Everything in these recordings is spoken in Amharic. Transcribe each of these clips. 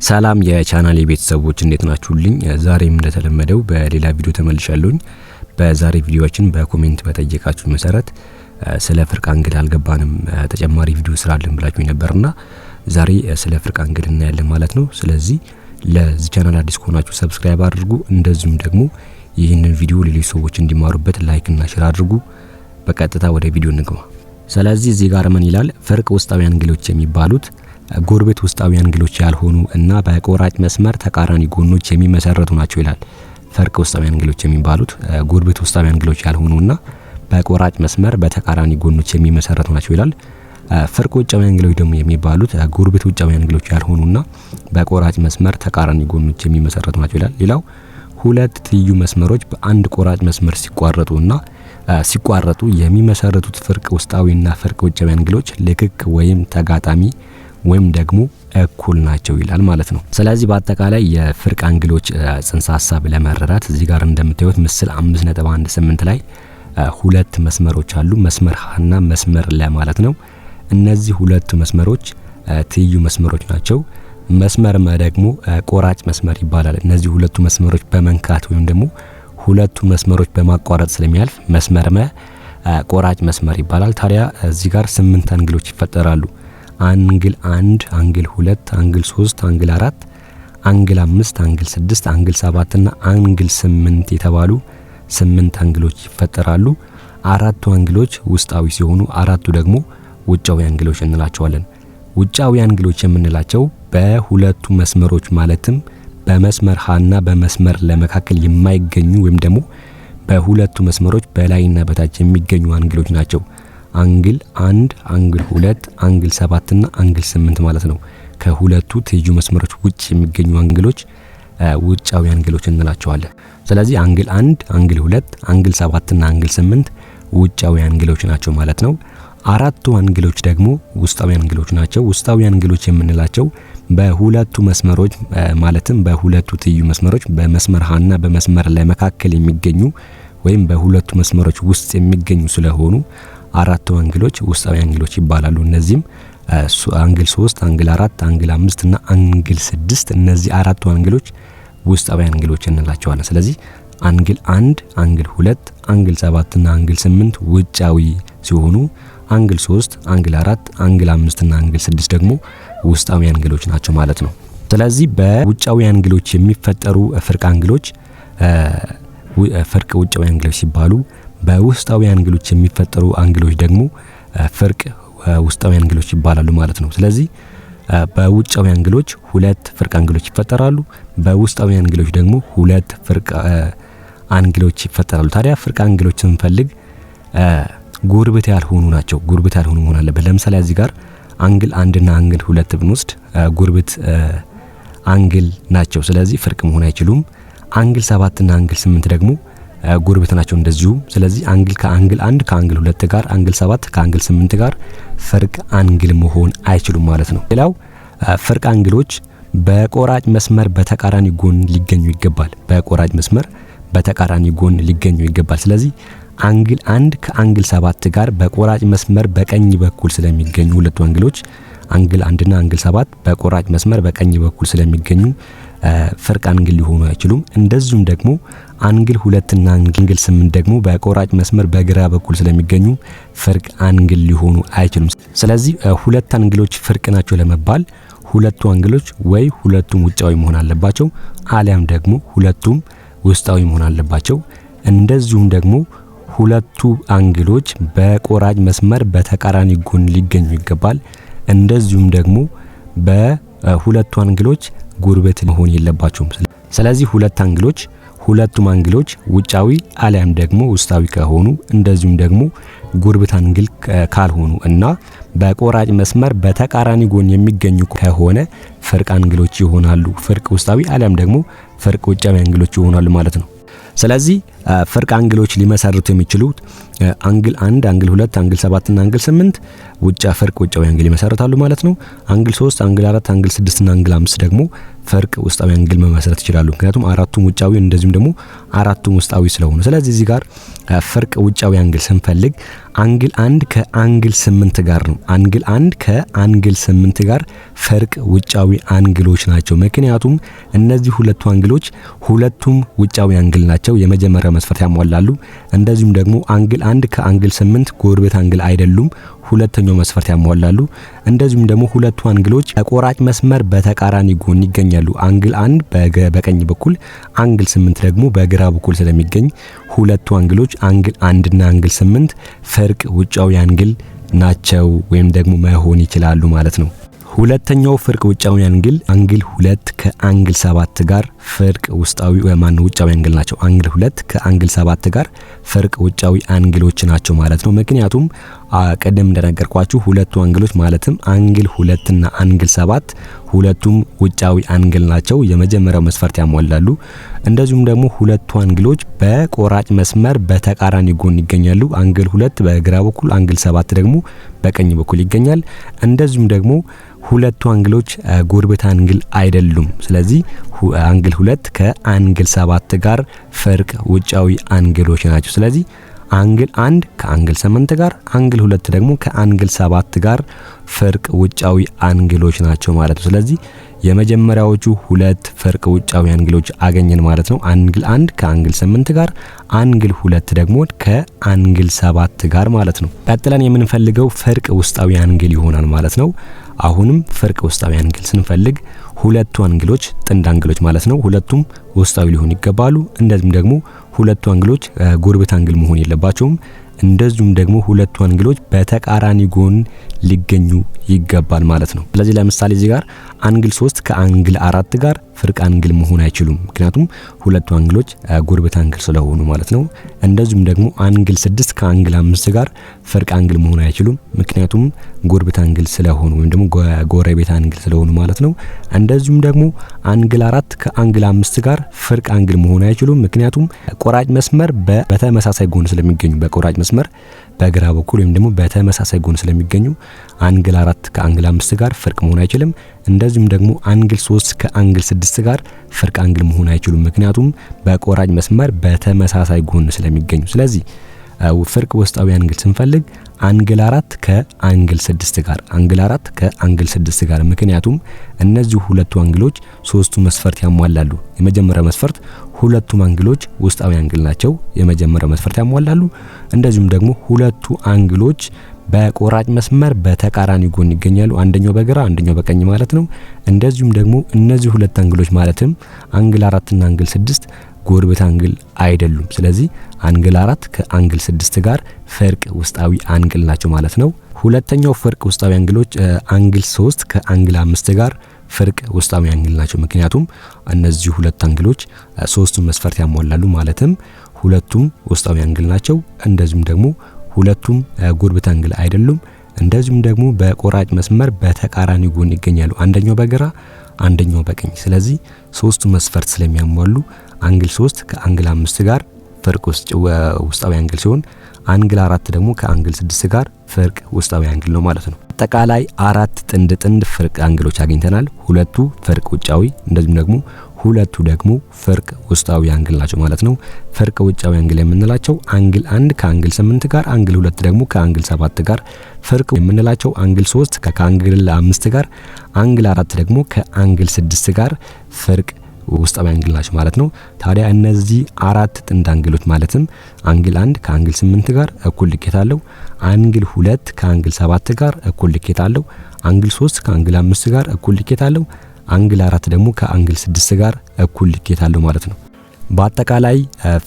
ሰላም የቻናሌ ቤተሰቦች እንዴት ናችሁልኝ? ዛሬም እንደተለመደው በሌላ ቪዲዮ ተመልሻለሁኝ። በዛሬ ቪዲዮአችን በኮሜንት በጠየቃችሁ መሰረት ስለ ፍርቅ አንግል አልገባንም ተጨማሪ ቪዲዮ ስራልን ብላችሁኝ ነበርና ዛሬ ስለ ፍርቅ አንግል እናያለን ማለት ነው። ስለዚህ ለዚህ ቻናል አዲስ ከሆናችሁ ሰብስክራይብ አድርጉ፣ እንደዚሁም ደግሞ ይህንን ቪዲዮ ሌሎች ሰዎች እንዲማሩበት ላይክ እና ሼር አድርጉ። በቀጥታ ወደ ቪዲዮ እንግባ። ስለዚህ እዚህ ጋር ምን ይላል? ፍርቅ ውስጣዊ አንግሎች የሚባሉት ጎረቤት ውስጣዊ አንግሎች ያልሆኑ እና በቆራጭ መስመር ተቃራኒ ጎኖች የሚመሰረቱ ናቸው ይላል። ፍርቅ ውስጣዊ አንግሎች የሚባሉት ጎረቤት ውስጣዊ አንግሎች ያልሆኑና በቆራጭ መስመር በተቃራኒ ጎኖች የሚመሰረቱ ናቸው ይላል። ፍርቅ ውጫዊ አንግሎች ደግሞ የሚባሉት ጎረቤት ውጫዊ አንግሎች ያልሆኑና በቆራጭ መስመር ተቃራኒ ጎኖች የሚመሰረቱ ናቸው ይላል። ሌላው ሁለት ትይዩ መስመሮች በአንድ ቆራጭ መስመር ሲቋረጡ የሚመሰረቱት ፍርቅ ውስጣዊና ፍርቅ ውጫዊ አንግሎች ልክክ ወይም ተጋጣሚ ወይም ደግሞ እኩል ናቸው ይላል ማለት ነው። ስለዚህ በአጠቃላይ የፍርቅ አንግሎች ጽንሰ ሐሳብ ለመረዳት እዚህ ጋር እንደምታዩት ምስል 5.18 ላይ ሁለት መስመሮች አሉ። መስመር ሀ እና መስመር ለ ማለት ነው። እነዚህ ሁለቱ መስመሮች ትይዩ መስመሮች ናቸው። መስመር መ ደግሞ ቆራጭ መስመር ይባላል። እነዚህ ሁለቱ መስመሮች በመንካት ወይም ደግሞ ሁለቱ መስመሮች በማቋረጥ ስለሚያልፍ መስመር መ ቆራጭ መስመር ይባላል። ታዲያ እዚህ ጋር 8 አንግሎች ይፈጠራሉ። አንግል 1፣ አንግል 2፣ አንግል 3፣ አንግል 4፣ አንግል 5፣ አንግል 6፣ አንግል 7 እና አንግል 8 የተባሉ 8 አንግሎች ይፈጠራሉ። አራቱ አንግሎች ውስጣዊ ሲሆኑ አራቱ ደግሞ ውጫዊ አንግሎች እንላቸዋለን። ውጫዊ አንግሎች የምንላቸው በሁለቱ መስመሮች ማለትም በመስመር ሀና በመስመር ለመካከል የማይገኙ ወይም ደግሞ በሁለቱ መስመሮች በላይና በታች የሚገኙ አንግሎች ናቸው። አንግል 1፣ አንግል 2፣ አንግል 7 እና አንግል 8 ማለት ነው። ከሁለቱ ትይዩ መስመሮች ውጭ የሚገኙ አንግሎች ውጫዊ አንግሎች እንላቸዋለን። ስለዚህ አንግል 1፣ አንግል 2፣ አንግል 7 እና አንግል 8 ውጫዊ አንግሎች ናቸው ማለት ነው። አራቱ አንግሎች ደግሞ ውስጣዊ አንግሎች ናቸው። ውስጣዊ አንግሎች የምንላቸው በሁለቱ መስመሮች ማለትም በሁለቱ ትይዩ መስመሮች በመስመር ሀና በመስመር ለመካከል የሚገኙ ወይም በሁለቱ መስመሮች ውስጥ የሚገኙ ስለሆኑ አራቱ አንግሎች ውስጣዊ አንግሎች ይባላሉ። እነዚህም አንግል 3፣ አንግል 4፣ አንግል 5 እና አንግል 6 እነዚህ አራቱ አንግሎች ውስጣዊ አንግሎች እንላቸዋለን። ስለዚህ አንግል 1፣ አንግል 2፣ አንግል 7 እና አንግል 8 ውጫዊ ሲሆኑ አንግል 3፣ አንግል 4፣ አንግል 5 እና አንግል 6 ደግሞ ውስጣዊ አንግሎች ናቸው ማለት ነው። ስለዚህ በውጫዊ አንግሎች የሚፈጠሩ ፍርቅ አንግሎች ፍርቅ ውጫዊ አንግሎች ሲባሉ በውስጣዊ አንግሎች የሚፈጠሩ አንግሎች ደግሞ ፍርቅ ውስጣዊ አንግሎች ይባላሉ ማለት ነው። ስለዚህ በውጫዊ አንግሎች ሁለት ፍርቅ አንግሎች ይፈጠራሉ። በውስጣዊ አንግሎች ደግሞ ሁለት ፍርቅ አንግሎች ይፈጠራሉ። ታዲያ ፍርቅ አንግሎች ስንፈልግ ጎረቤት ያልሆኑ ናቸው። ጎረቤት ያልሆኑ መሆን አለበት። ለምሳሌ እዚህ ጋር አንግል 1 እና አንግል 2 ብንወስድ ጎረቤት አንግል ናቸው። ስለዚህ ፍርቅ መሆን አይችሉም። አንግል 7 እና አንግል 8 ደግሞ ጎረቤት ናቸው እንደዚሁ። ስለዚህ አንግል ከአንግል 1 ከአንግል 2 ጋር፣ አንግል 7 ከአንግል 8 ጋር ፍርቅ አንግል መሆን አይችሉም ማለት ነው። ሌላው ፍርቅ አንግሎች በቆራጭ መስመር በተቃራኒ ጎን ሊገኙ ይገባል። በቆራጭ መስመር በተቃራኒ ጎን ሊገኙ ይገባል። ስለዚህ አንግል 1 ከአንግል 7 ጋር በቆራጭ መስመር በቀኝ በኩል ስለሚገኙ ሁለቱ አንግሎች አንግል 1 እና አንግል 7 በቆራጭ መስመር በቀኝ በኩል ስለሚገኙ ፍርቅ አንግል ሊሆኑ አይችሉም። እንደዚሁም ደግሞ አንግል 2 እና አንግል 8 ደግሞ በቆራጭ መስመር በግራ በኩል ስለሚገኙ ፍርቅ አንግል ሊሆኑ አይችሉም። ስለዚህ ሁለት አንግሎች ፍርቅ ናቸው ለመባል ሁለቱ አንግሎች ወይ ሁለቱም ውጫዊ መሆን አለባቸው አሊያም ደግሞ ሁለቱም ውስጣዊ መሆን አለባቸው። እንደዚሁም ደግሞ ሁለቱ አንግሎች በቆራጭ መስመር በተቃራኒ ጎን ሊገኙ ይገባል። እንደዚሁም ደግሞ በሁለቱ አንግሎች ጎረቤት መሆን የለባቸውም። ስለዚህ ሁለቱም አንግሎች ውጫዊ አሊያም ደግሞ ውስጣዊ ከሆኑ እንደዚሁም ደግሞ ጎረቤት አንግል ካልሆኑ እና በቆራጭ መስመር በተቃራኒ ጎን የሚገኙ ከሆነ ፍርቅ አንግሎች ይሆናሉ። ፍርቅ ውስጣዊ አሊያም ደግሞ ፍርቅ ውጫዊ አንግሎች ይሆናሉ ማለት ነው። ስለዚህ ፍርቅ አንግሎች ሊመሰርቱ የሚችሉት አንግል 1 አንግል 2 አንግል 7 እና አንግል 8 ፈርቅ ውጫዊ አንግል ይመሰርታሉ ማለት ነው። አንግል 3 አንግል 4 አንግል 6 እና አንግል 5 ደግሞ ፈርቅ ውስጣዊ አንግል መመስረት ይችላሉ። ምክንያቱም አራቱም ውጫዊ እንደዚሁም ደግሞ አራቱም ውስጣዊ ስለሆኑ። ስለዚህ እዚህ ጋር ፈርቅ ውጫዊ አንግል ስንፈልግ አንግል 1 ከአንግል 8 ጋር ነው። አንግል 1 ከአንግል 8 ጋር ፈርቅ ውጫዊ አንግሎች ናቸው። ምክንያቱም እነዚህ ሁለቱ አንግሎች ሁለቱም ውጫዊ አንግል ናቸው። የመጀመሪያው መስፈርት ያሟላሉ። እንደዚሁም ደግሞ አንግል 1 ከአንግል 8 ጎረቤት አንግል አይደሉም። ሁለተኛው መስፈርት ያሟላሉ። እንደዚሁም ደግሞ ሁለቱ አንግሎች በቆራጭ መስመር በተቃራኒ ጎን ይገኛሉ። አንግል 1 በቀኝ በኩል አንግል 8 ደግሞ በግራ በኩል ስለሚገኝ ሁለቱ አንግሎች አንግል 1 እና አንግል 8 ፈርቅ ውጫዊ አንግል ናቸው ወይም ደግሞ መሆን ይችላሉ ማለት ነው። ሁለተኛው ፈርቅ ውጫዊ አንግል አንግል 2 ከአንግል 7 ጋር ፈርቅ ውስጣዊ ውጫዊ አንግል ናቸው። አንግል 2 ከአንግል 7 ጋር ፈርቅ ውጫዊ አንግሎች ናቸው ማለት ነው። ምክንያቱም ቀደም እንደነገርኳችሁ ሁለቱ አንግሎች ማለትም አንግል 2 እና አንግል 7 ሁለቱም ውጫዊ አንግል ናቸው። የመጀመሪያው መስፈርት ያሟላሉ። እንደዚሁም ደግሞ ሁለቱ አንግሎች በቆራጭ መስመር በተቃራኒ ጎን ይገኛሉ። አንግል 2 በግራ በኩል አንግል 7 ደግሞ በቀኝ በኩል ይገኛል። እንደዚሁም ደግሞ ሁለቱ አንግሎች ጎረቤት አንግል አይደሉም። ስለዚህ አንግል 2 ከአንግል 7 ጋር ፈርቅ ውጫዊ አንግሎች ናቸው። ስለዚህ አንግል 1 ከአንግል 8 ጋር አንግል 2 ደግሞ ከአንግል 7 ጋር ፈርቅ ውጫዊ አንግሎች ናቸው ማለት ነው። ስለዚህ የመጀመሪያዎቹ ሁለት ፈርቅ ውጫዊ አንግሎች አገኘን ማለት ነው። አንግል 1 ከአንግል 8 ጋር፣ አንግል 2 ደግሞ ከአንግል 7 ጋር ማለት ነው። ቀጥለን የምንፈልገው ፈርቅ ውስጣዊ አንግል ይሆናል ማለት ነው። አሁንም ፈርቅ ውስጣዊ አንግል ስንፈልግ ሁለቱ አንግሎች ጥንድ አንግሎች ማለት ነው ሁለቱም ውስጣዊ ሊሆኑ ይገባሉ። እንደዚሁም ደግሞ ሁለቱ አንግሎች ጎረቤት አንግል መሆን የለባቸውም። እንደዚሁም ደግሞ ሁለቱ አንግሎች በተቃራኒ ጎን ሊገኙ ይገባል ማለት ነው። ስለዚህ ለምሳሌ እዚህ ጋር አንግል 3 ከአንግል 4 ጋር ፈርቅ አንግል መሆን አይችሉም። ምክንያቱም ሁለቱ አንግሎች ጎረቤት አንግል ስለሆኑ ማለት ነው። እንደዚሁም ደግሞ አንግል 6 ከአንግል 5 ጋር ፈርቅ አንግል መሆን አይችሉም። ምክንያቱም ጎረቤት አንግል ስለሆኑ ወይም ደግሞ ጎረቤት አንግል ስለሆኑ ማለት ነው። እንደዚሁም ደግሞ አንግል 4 ከአንግል 5 ጋር ፈርቅ አንግል መሆን አይችሉም። ምክንያቱም ቆራጭ መስመር በተመሳሳይ ጎን ስለሚገኙ በቆራጭ መስመር በግራ በኩል ወይም ደግሞ በተመሳሳይ ጎን ስለሚገኙ አንግል 4 ከአንግል 5 ጋር ፈርቅ መሆን አይችልም። እንደዚሁም ደግሞ አንግል 3 ከአንግል 6 ጋር ፈርቅ አንግል መሆን አይችሉም። ምክንያቱም በቆራጭ መስመር በተመሳሳይ ጎን ስለሚገኙ። ስለዚህ ፈርቅ ውስጣዊ አንግል ስንፈልግ አንግል 4 ከአንግል 6 ጋር አንግል 4 ከአንግል 6 ጋር ምክንያቱም እነዚህ ሁለቱ አንግሎች ሶስቱ መስፈርት ያሟላሉ። የመጀመሪያው መስፈርት ሁለቱም አንግሎች ውስጣዊ አንግል ናቸው። የመጀመሪያው መስፈርት ያሟላሉ። እንደዚሁም ደግሞ ሁለቱ አንግሎች በቆራጭ መስመር በተቃራኒ ጎን ይገኛሉ። አንደኛው በግራ አንደኛው በቀኝ ማለት ነው። እንደዚሁም ደግሞ እነዚህ ሁለት አንግሎች ማለትም አንግል 4 እና አንግል 6 ጎረቤት አንግል አይደሉም። ስለዚህ አንግል 4 ከአንግል 6 ጋር ፈርቅ ውስጣዊ አንግል ናቸው ማለት ነው። ሁለተኛው ፈርቅ ውስጣዊ አንግሎች አንግል 3 ከአንግል 5 ጋር ፈርቅ ውስጣዊ አንግል ናቸው። ምክንያቱም እነዚህ ሁለት አንግሎች ሶስቱን መስፈርት ያሟላሉ። ማለትም ሁለቱም ውስጣዊ አንግል ናቸው። እንደዚሁም ደግሞ ሁለቱም ጎረቤት አንግል አይደሉም። እንደዚሁም ደግሞ በቆራጭ መስመር በተቃራኒ ጎን ይገኛሉ። አንደኛው በግራ አንደኛው በቀኝ። ስለዚህ ሶስቱ መስፈርት ስለሚያሟሉ አንግል 3 ከአንግል 5 ጋር ፈርቅ ውስጣዊ አንግል ሲሆን አንግል 4 ደግሞ ከአንግል 6 ጋር ፈርቅ ውስጣዊ አንግል ነው ማለት ነው። አጠቃላይ አራት ጥንድ ፈርቅ አንግሎች አግኝተናል። ሁለቱ ፈርቅ ውጫዊ እንደዚሁም ደግሞ ሁለቱ ደግሞ ፈርቅ ውስጣዊ አንግል ናቸው ማለት ነው። ፈርቅ ውጫዊ አንግል የምንላቸው አንግል 1 ከአንግል 8 ጋር፣ አንግል 2 ደግሞ ከአንግል 7 ጋር፣ ፈርቅ የምንላቸው አንግል 3 ከአንግል 5 ጋር፣ አንግል 4 ደግሞ ከአንግል 6 ጋር ፈርቅ ውስጣዊ አንግል ናቸው ማለት ነው። ታዲያ እነዚህ አራት ጥንድ አንግሎች ማለትም አንግል 1 ከአንግል 8 ጋር እኩል ልኬት አለው፣ አንግል 2 ከአንግል 7 ጋር እኩል ልኬት አለው፣ አንግል 3 ከአንግል 5 ጋር እኩል ልኬት አለው፣ አንግል 4 ደግሞ ከአንግል 6 ጋር እኩል ልኬት አለው ማለት ነው። በአጠቃላይ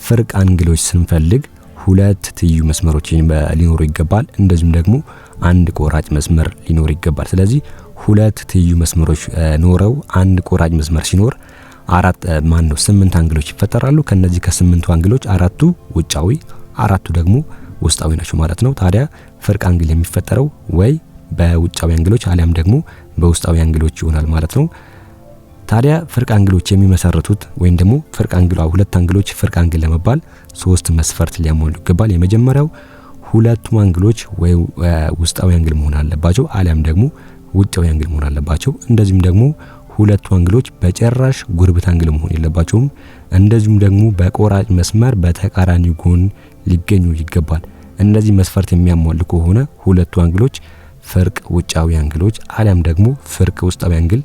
ፈርቅ አንግሎች ስንፈልግ ሁለት ትይዩ መስመሮች ሊኖሩ ይገባል። እንደዚሁም ደግሞ አንድ ቆራጭ መስመር ሊኖር ይገባል። ስለዚህ ሁለት ትይዩ መስመሮች ኖረው አንድ ቆራጭ መስመር ሲኖር ስምንት አንግሎች ይፈጠራሉ። ከነዚህ ከስምንቱ አንግሎች አራቱ ውጫዊ፣ አራቱ ደግሞ ውስጣዊ ናቸው ማለት ነው። ታዲያ ፈርቅ አንግል የሚፈጠረው ወይ በውጫዊ አንግሎች አሊያም ደግሞ በውስጣዊ አንግሎች ይሆናል ማለት ነው። ታዲያ ፈርቅ አንግሎች የሚመሰረቱት ወይም ደግሞ ፈርቅ አንግሏ ሁለት አንግሎች ፈርቅ አንግል ለመባል ሶስት መስፈርት ሊያሟሉ ይገባል። የመጀመሪያው ሁለቱም አንግሎች ወይ ውስጣዊ አንግል መሆን አለባቸው አሊያም ደግሞ ውጫዊ አንግል መሆን አለባቸው። እንደዚሁም ደግሞ ሁለቱ አንግሎች በጭራሽ ጉርብት አንግል መሆን የለባቸውም። እንደዚሁም ደግሞ በቆራጭ መስመር በተቃራኒ ጎን ሊገኙ ይገባል። እነዚህ መስፈርት የሚያሟሉ ከሆነ ሁለቱ አንግሎች ፍርቅ ውጫዊ አንግሎች አሊያም ደግሞ ፍርቅ ውስጣዊ አንግል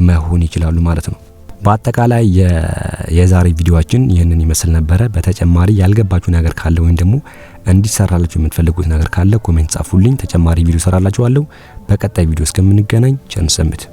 መሆን ይችላሉ ማለት ነው። በአጠቃላይ የዛሬ ቪዲዮአችን ይህንን ይመስል ነበረ። በተጨማሪ ያልገባችሁ ነገር ካለ ወይም ደግሞ እንዲሰራላችሁ የምትፈልጉት ነገር ካለ ኮሜንት ጻፉልኝ። ተጨማሪ ቪዲዮ ሰራላችኋለሁ። በቀጣይ ቪዲዮ እስከምንገናኝ ቸር ሰንብቱ።